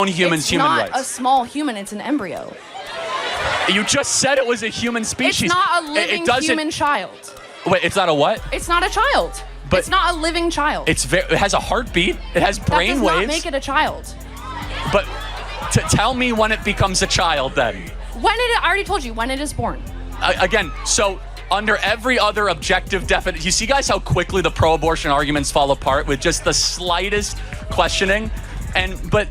Humans, human rights. It's not a small human, it's an embryo. You just said it was a human species. It's not a living human child. Wait, it's not a what? It's not a child. But it's not a living child. It has a heartbeat. It has brain waves. That does not make it a child. But tell me when it becomes a child then. I already told you, when it is born. Again, so under every other objective definition, you see guys how quickly the pro-abortion arguments fall apart with just the slightest questioning? But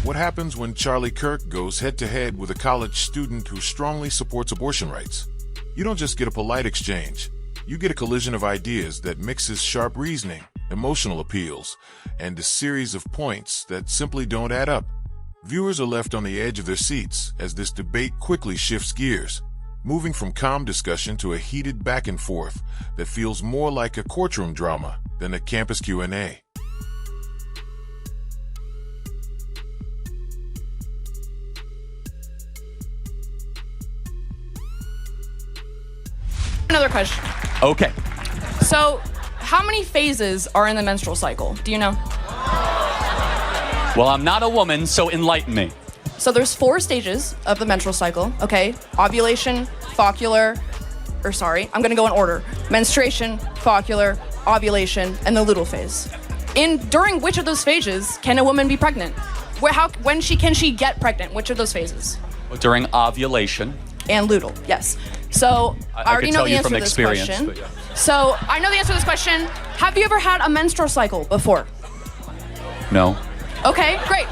what happens when Charlie Kirk goes head-to-head with a college student who strongly supports abortion rights? You don't just get a polite exchange. You get a collision of ideas that mixes sharp reasoning, emotional appeals, and a series of points that simply don't add up. Viewers are left on the edge of their seats as this debate quickly shifts gears, moving from calm discussion to a heated back and forth that feels more like a courtroom drama than a campus Q&A. Another question. Okay. So, how many phases are in the menstrual cycle? Do you know? Well, I'm not a woman, so enlighten me. So there's 4 stages of the menstrual cycle, okay? Ovulation, I'm gonna go in order. Menstruation, follicular, ovulation, and the luteal phase. During which of those phases can a woman be pregnant? When can she get pregnant? Which of those phases? During ovulation. And luteal, yes. So I already know the answer to this question. But yeah. So I know the answer to this question. Have you ever had a menstrual cycle before? No. Okay, great.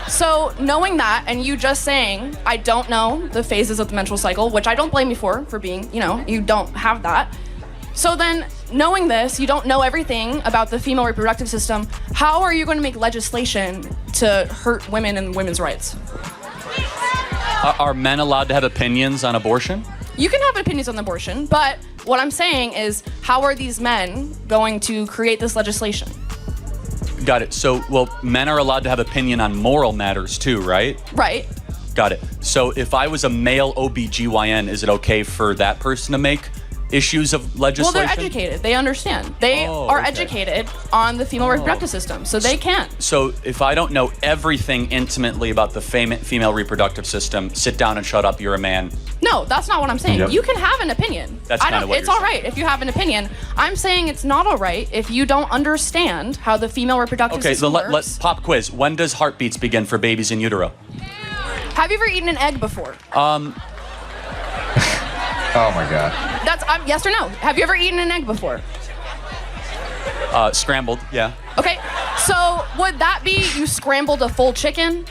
So knowing that, and you just saying, I don't know the phases of the menstrual cycle, which I don't blame you for being, you don't have that. So then, knowing this, you don't know everything about the female reproductive system, how are you going to make legislation to hurt women and women's rights? Are men allowed to have opinions on abortion? You can have opinions on abortion, but what I'm saying is, how are these men going to create this legislation? Got it. So, men are allowed to have opinion on moral matters too, right? Right. Got it. So if I was a male OBGYN, is it okay for that person to make issues of legislation? Well, they're educated. They understand. They are educated on the female reproductive system, so they can. So if I don't know everything intimately about the female reproductive system, sit down and shut up, you're a man. No, that's not what I'm saying. Yep. You can have an opinion. That's kind of what It's you're all right if you have an opinion. I'm saying it's not all right if you don't understand how the female reproductive system works. Let's pop quiz. When does heartbeats begin for babies in utero? Have you ever eaten an egg before? Oh my God. That's yes or no. Have you ever eaten an egg before? Scrambled, yeah. Okay, so would that be you scrambled a full chicken?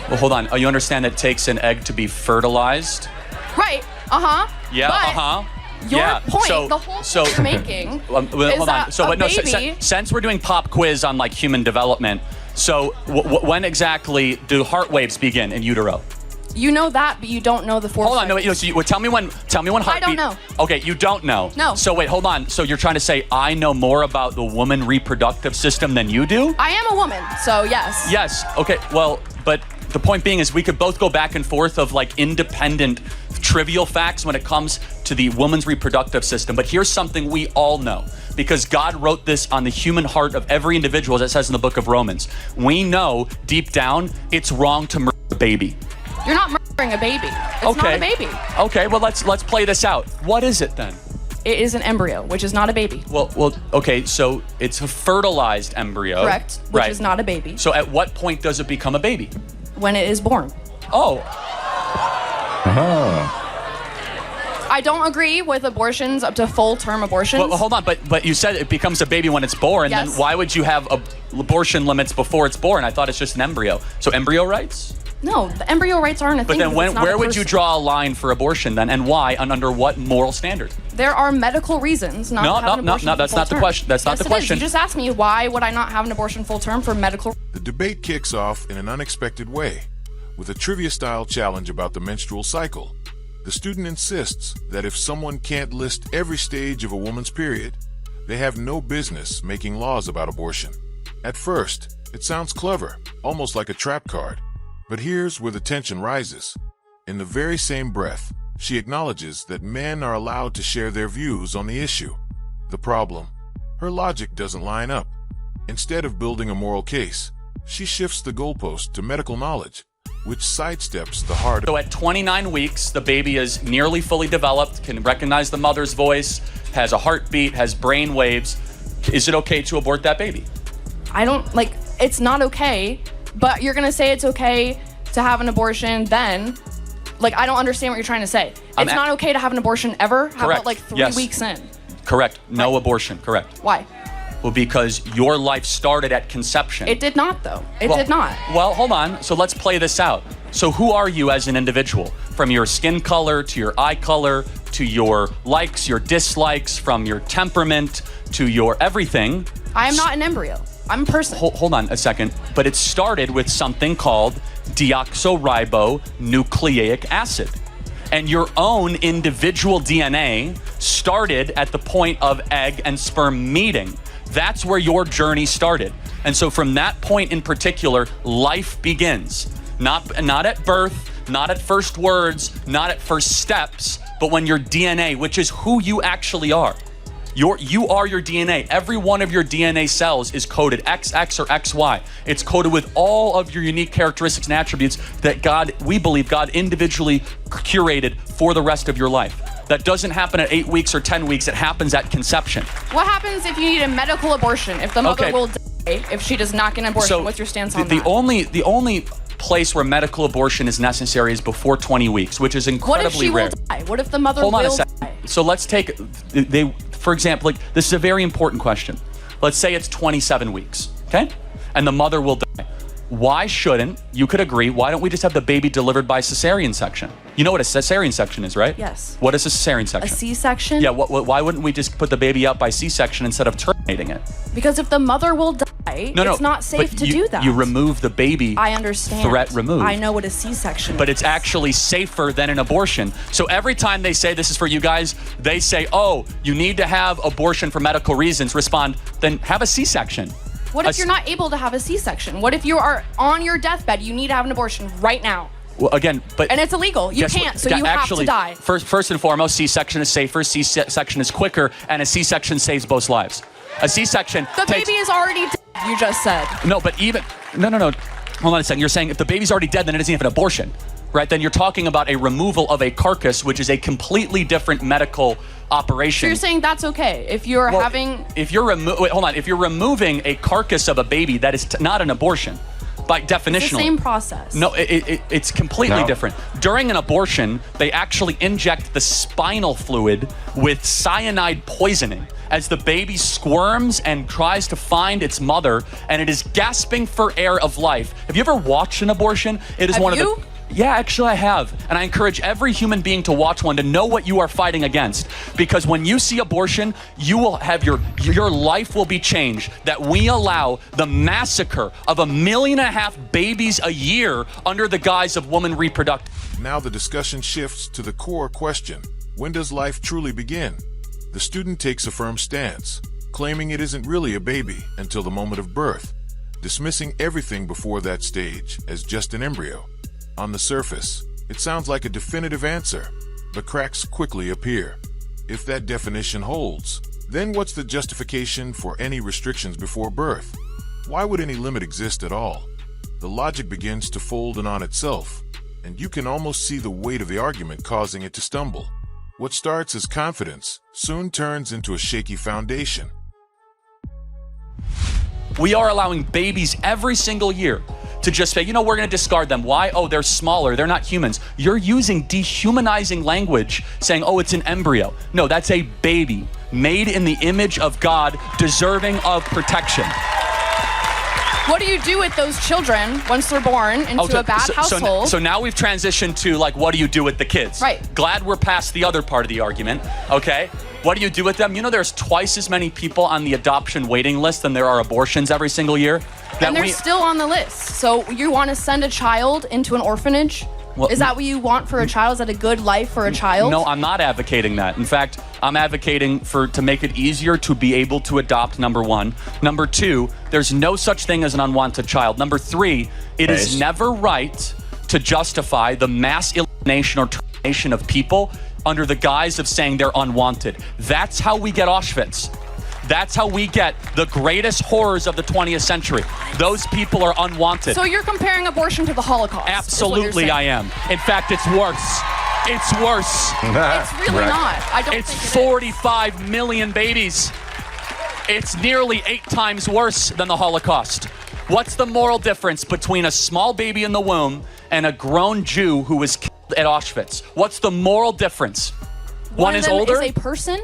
Well, hold on. You understand that it takes an egg to be fertilized? Right. Uh-huh. Yeah. But your point, the whole point you're making is hold on. baby... Since we're doing pop quiz on human development, so when exactly do heart waves begin in utero? You know that, but you don't know the 4 Hold on, no, wait, tell me when heartbeat... I don't know. Okay, you don't know. No. So wait, hold on. So you're trying to say I know more about the woman reproductive system than you do? I am a woman, so yes. Yes, okay, well, but the point being is we could both go back and forth of independent trivial facts when it comes to the woman's reproductive system, but here's something we all know. Because God wrote this on the human heart of every individual, as it says in the book of Romans. We know deep down it's wrong to murder a baby. You're not murdering a baby. It's not a baby. Okay, well let's play this out. What is it then? It is an embryo, which is not a baby. Well, okay, so it's a fertilized embryo. Correct, which is not a baby. So at what point does it become a baby? When it is born. Oh. I don't agree with abortions up to full-term abortions. Well, hold on, but you said it becomes a baby when it's born. Yes. Then why would you have abortion limits before it's born? I thought it's just an embryo. So embryo rights? No, the embryo rights aren't a thing. But then where would you draw a line for abortion then, and why, and under what moral standard? There are medical reasons not to have an abortion. No, that's not the question. That's not the question. You just asked me why would I not have an abortion full-term for medical... The debate kicks off in an unexpected way, with a trivia-style challenge about the menstrual cycle. The student insists that if someone can't list every stage of a woman's period, they have no business making laws about abortion. At first, it sounds clever, almost like a trap card. But here's where the tension rises. In the very same breath, she acknowledges that men are allowed to share their views on the issue. The problem? Her logic doesn't line up. Instead of building a moral case, She shifts the goalpost to medical knowledge, which sidesteps the hard. So at 29 weeks, the baby is nearly fully developed, can recognize the mother's voice, has a heartbeat, has brain waves. Is it okay to abort that baby? I don't, like, it's not okay, but you're gonna say it's okay to have an abortion then. Like, I don't understand what you're trying to say. It's not okay to have an abortion ever? How about like 3 weeks in? Correct. No abortion. Correct. Why? Well, because your life started at conception. It did not, though. It did not. Well, hold on. So let's play this out. So who are you as an individual? From your skin color to your eye color to your likes, your dislikes, from your temperament to your everything. I am not an embryo. I'm a person. Hold on a second. But it started with something called deoxyribonucleic acid. And your own individual DNA started at the point of egg and sperm meeting. That's where your journey started. And so from that point in particular, life begins. Not at birth, not at first words, not at first steps, but when your DNA, which is who you actually are. You are your DNA. Every one of your DNA cells is coded XX or XY. It's coded with all of your unique characteristics and attributes that we believe God individually curated for the rest of your life. That doesn't happen at 8 weeks or 10 weeks. It happens at conception. What happens if you need a medical abortion? If the mother will die if she does not get an abortion? So what's your stance on that? The only place where medical abortion is necessary is before 20 weeks, which is incredibly rare. What if she will die? What if the mother will die? So let's take, for example, like, this is a very important question. Let's say it's 27 weeks, okay? And the mother will die. Why shouldn't, you could agree, why don't we just have the baby delivered by cesarean section? You know what a cesarean section is, right? Yes. What is a cesarean section? A C-section? Yeah, why wouldn't we just put the baby out by C-section instead of terminating it? Because if the mother will die, it's not safe to do that. You remove the baby. I understand. Threat removed. I know what a C-section is. But it's actually safer than an abortion. So every time they say, this is for you guys, they say, oh, you need to have abortion for medical reasons, respond, then have a C-section. What if you're not able to have a C-section? What if you are on your deathbed, you need to have an abortion right now? Well, again, but... And it's illegal. You can't, so you have to die. First and foremost, C-section is safer, C-section is quicker, and a C-section saves both lives. A C-section The baby is already dead, you just said. No, but even... No. Hold on a second. You're saying if the baby's already dead, then it isn't even an abortion, right? Then you're talking about a removal of a carcass, which is a completely different medical operation. So you're saying that's okay if you're having... If you're if you're removing a carcass of a baby, that is not an abortion. By definitionally. It's the same process. No, it's completely different. During an abortion, they actually inject the spinal fluid with cyanide poisoning as the baby squirms and tries to find its mother, and it is gasping for air of life. Have you ever watched an abortion? It is Yeah, actually I have. And I encourage every human being to watch one to know what you are fighting against. Because when you see abortion, you will have your life will be changed. That we allow the massacre of 1.5 million babies a year under the guise of woman reproductive. Now the discussion shifts to the core question. When does life truly begin? The student takes a firm stance, claiming it isn't really a baby until the moment of birth, dismissing everything before that stage as just an embryo. On the surface, it sounds like a definitive answer, but cracks quickly appear. If that definition holds, then what's the justification for any restrictions before birth? Why would any limit exist at all? The logic begins to fold in on itself, and you can almost see the weight of the argument causing it to stumble. What starts as confidence soon turns into a shaky foundation. We are allowing babies every single year to just say, we're going to discard them. Why? Oh, they're smaller. They're not humans. You're using dehumanizing language saying, oh, it's an embryo. No, that's a baby made in the image of God, deserving of protection. What do you do with those children once they're born into a bad household? So now we've transitioned to, what do you do with the kids? Right. Glad we're past the other part of the argument, okay? What do you do with them? There's twice as many people on the adoption waiting list than there are abortions every single year. And they're still on the list. So you want to send a child into an orphanage? Well, is that what you want for a child? Is that a good life for a child? No, I'm not advocating that. In fact, I'm advocating to make it easier to be able to adopt, number one. Number two, there's no such thing as an unwanted child. Number three, it is never right to justify the mass elimination or termination of people under the guise of saying they're unwanted. That's how we get Auschwitz. That's how we get the greatest horrors of the 20th century. Those people are unwanted. So you're comparing abortion to the Holocaust? Absolutely, I am. In fact, it's worse. It's worse. It's really not. I don't It's think it is. 45 million babies. It's nearly 8 times worse than the Holocaust. What's the moral difference between a small baby in the womb and a grown Jew who was killed at Auschwitz? What's the moral difference? One is of them older. is a person.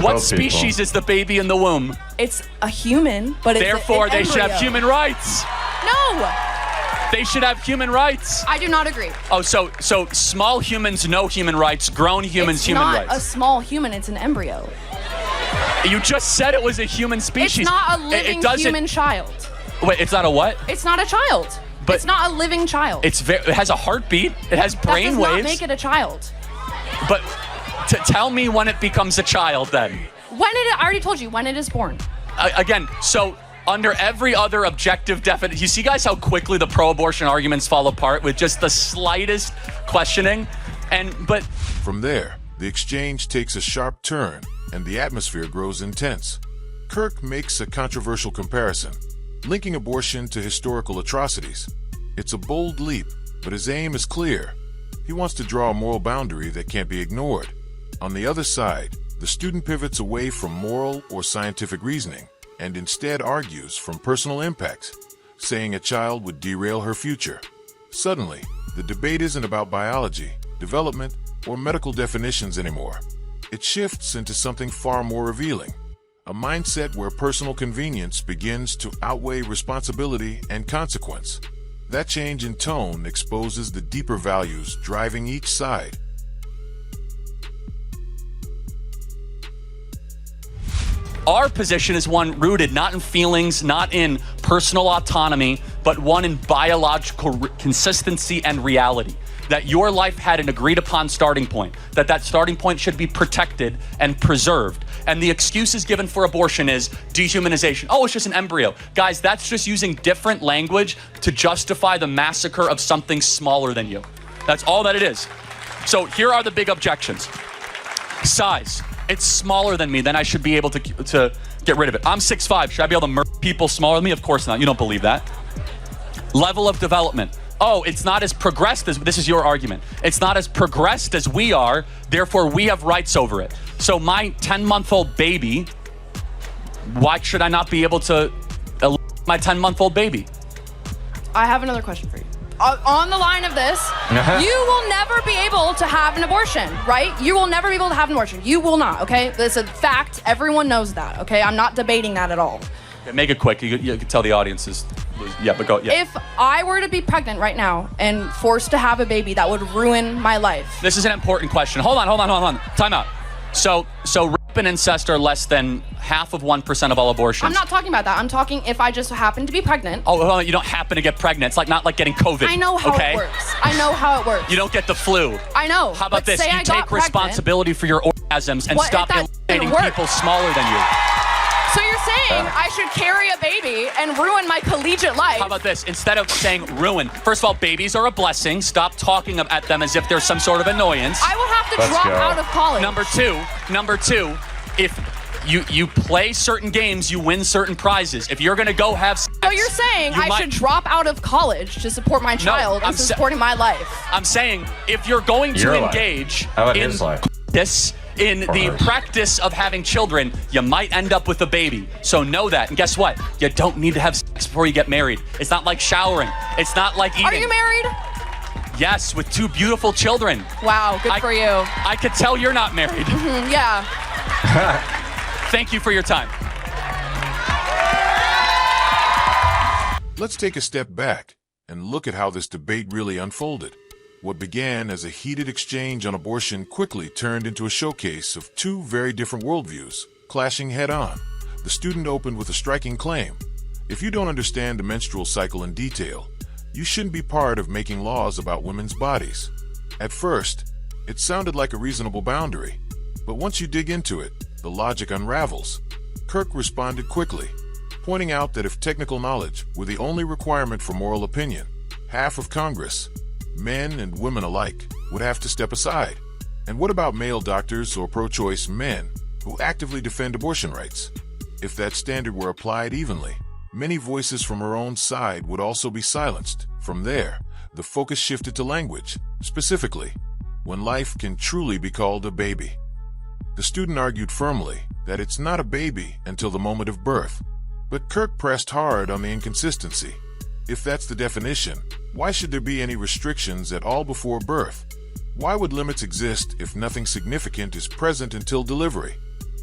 What species is the baby in the womb? It's a human, but it's Therefore, an they should have embryo. human rights. No, They should have human rights. I do not agree. Oh, so small humans, no human rights. Grown humans, It's human not rights. a small human. It's an embryo. You just said it was a human species. It's not a It living doesn't. human child. Wait, it's not a what? It's not a child. But it's not a living child. It has a heartbeat. It has that brain does waves. not make it a child. But tell me when it becomes a child then. When it, I already told you, when it is born. Again, so under every other objective definition, you see guys how quickly the pro-abortion arguments fall apart with just the slightest questioning? But From there, the exchange takes a sharp turn and the atmosphere grows intense. Kirk makes a controversial comparison, linking abortion to historical atrocities. It's a bold leap, but his aim is clear. He wants to draw a moral boundary that can't be ignored. On the other side, the student pivots away from moral or scientific reasoning and instead argues from personal impact, saying a child would derail her future. Suddenly, the debate isn't about biology, development, or medical definitions anymore. It shifts into something far more revealing, a mindset where personal convenience begins to outweigh responsibility and consequence. That change in tone exposes the deeper values driving each side. our position is one rooted not in feelings, not in personal autonomy, but one in biological consistency and reality. That your life had an agreed upon starting point, that starting point should be protected and preserved. And the excuses given for abortion is dehumanization. Oh, it's just an embryo. Guys, that's just using different language to justify the massacre of something smaller than you. That's all that it is. So here are the big objections. Size. It's smaller than me, then I should be able to get rid of it. I'm 6'5", should I be able to murder people smaller than me? Of course not, you don't believe that. Level of development. Oh, it's not as progressed as, this is your argument. It's not as progressed as we are, therefore we have rights over it. So my 10-month-old baby, why should I not be able to my 10-month-old baby? I have another question for you. On the line of this, you will never be able to have an abortion, right? You will never be able to have an abortion. You will not, okay? That's a fact. Everyone knows that, okay? I'm not debating that at all. Okay, make it quick. You can tell the audience is, yeah, but go, yeah. If I were to be pregnant right now and forced to have a baby, that would ruin my life. This is an important question. Hold on. Time out. So rape and incest are less than 0.5% of all abortions. I'm not talking about that. I'm talking if I just happen to be pregnant. Oh, hold on, you don't happen to get pregnant. It's like not like getting COVID. I know how okay? it works. I know how it works. You don't get the flu. I know. How about but this? say You I got take pregnant. responsibility for your orgasms and What if stop that eliminating didn't work? people smaller than you. So you're saying I should carry a baby and ruin my collegiate life? How about this? Instead of saying ruin, first of all, babies are a blessing. Stop talking at them as if they're some sort of annoyance. I will have to drop out of college. Number two, if you play certain games, you win certain prizes. If you're gonna go have sex, So you're saying I should drop out of college to support my child I'm instead of supporting my life? I'm saying if you're going to engage in this, in the practice of having children, you might end up with a baby. So know that. And guess what? You don't need to have sex before you get married. It's not like showering. It's not like eating. Are you married? Yes, with 2 beautiful children. Wow, good for you. I could tell you're not married. Yeah. Thank you for your time. Let's take a step back and look at how this debate really unfolded. What began as a heated exchange on abortion quickly turned into a showcase of 2 very different worldviews, clashing head-on. The student opened with a striking claim. If you don't understand the menstrual cycle in detail, you shouldn't be part of making laws about women's bodies. At first, it sounded like a reasonable boundary, but once you dig into it, the logic unravels. Kirk responded quickly, pointing out that if technical knowledge were the only requirement for moral opinion, half of Congress, men and women alike, would have to step aside. And what about male doctors or pro-choice men who actively defend abortion rights. If that standard were applied evenly, many voices from her own side would also be silenced. From there, the focus shifted to language, specifically, when life can truly be called a baby. The student argued firmly that it's not a baby until the moment of birth. But Kirk pressed hard on the inconsistency. If that's the definition, why should there be any restrictions at all before birth? Why would limits exist if nothing significant is present until delivery?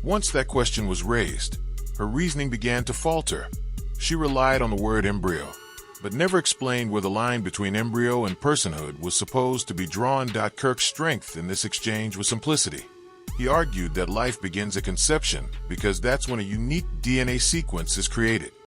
Once that question was raised, her reasoning began to falter. She relied on the word embryo, but never explained where the line between embryo and personhood was supposed to be drawn. Kirk's strength in this exchange was simplicity. He argued that life begins at conception because that's when a unique DNA sequence is created.